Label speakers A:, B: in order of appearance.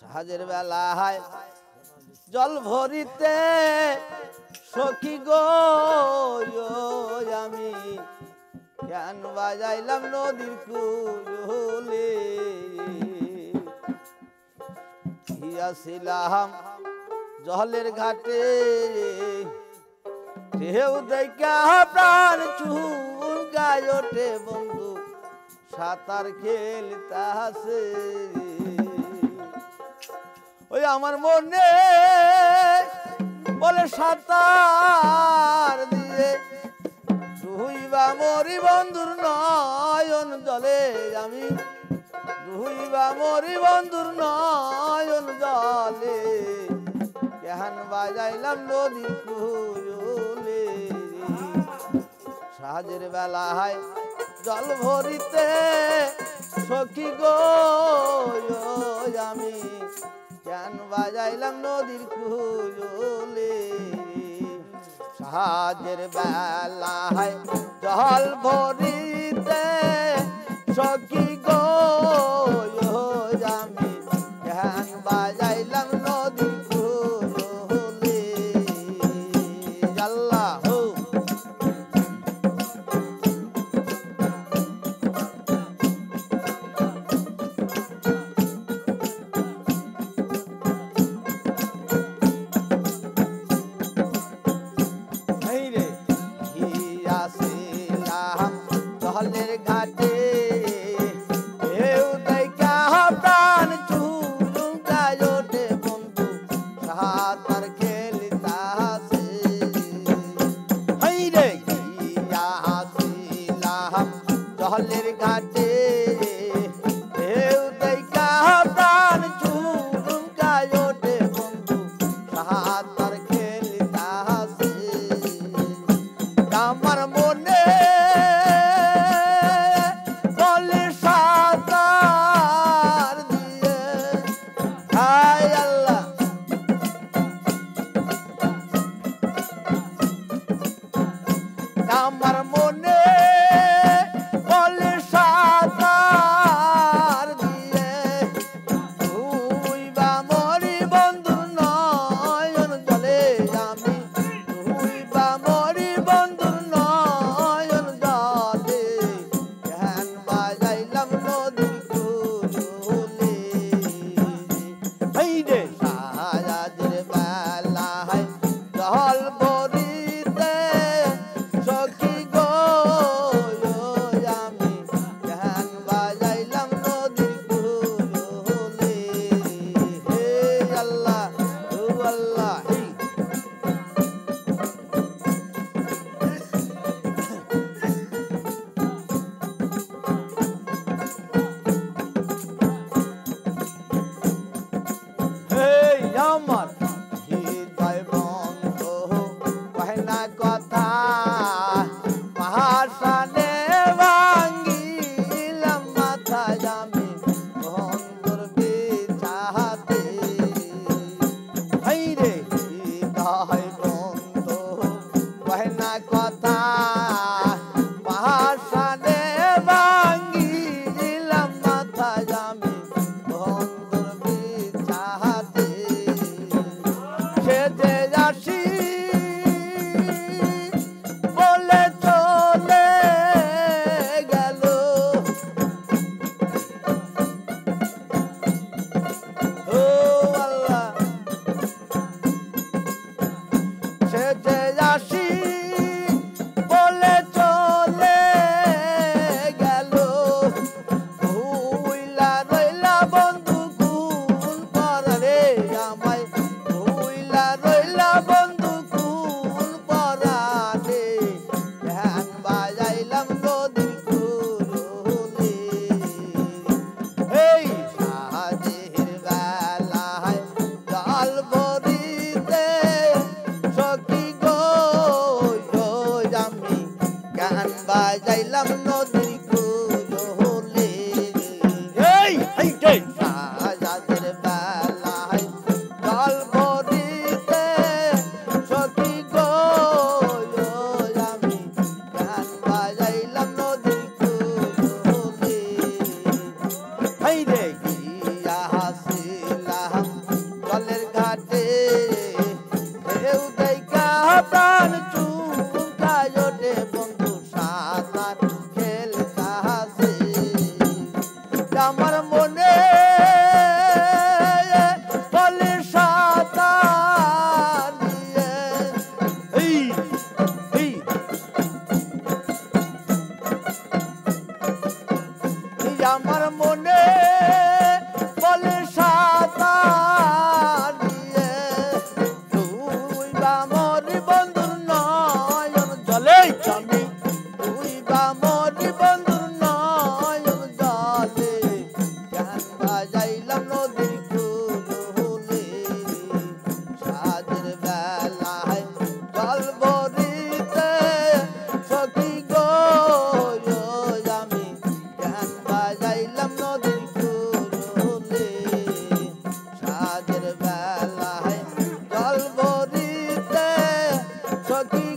A: সাহায্যের বেলায় জল ভরিতে সখী গো আমি কেন বাজাইলাম নদীর কূলে গিয়াছিলাম জলের ঘাটে ঢেউ দেখা প্রাণ চুলকায় ওঠে বন্ধু সাঁতার খেলতাছে ওই আমার মনে বলে সাঁতার দিয়ে ডুইবা মরি বন্ধুর নয়ন জলে আমি ডুইবা মরি বন্ধুর নয়ন জলে কেহান বাজাইলাম নদীর কূলে সাহায্যের বেলায় জল ভরিতে সখী গো আমি কেন বাজাইলাম নদীর কূলে সাহায্যের বেলায় জল ভরিতে সখী গো আমি কেন বাজাইলাম নদীর কূলে আল্লাহ জলের ঘাটে ঢেউ দেখা প্রাণ চুলকায় ওঠে বন্ধু সাঁতার খেলতাছে হাইরে গিয়াছিলাম জলের ঘাটে ঢেউ দেখা প্রাণ চুলকায় ওঠে বন্ধু সাঁতার খেলতাছে আমার মনে আমার মনে বলে সাঁতার কি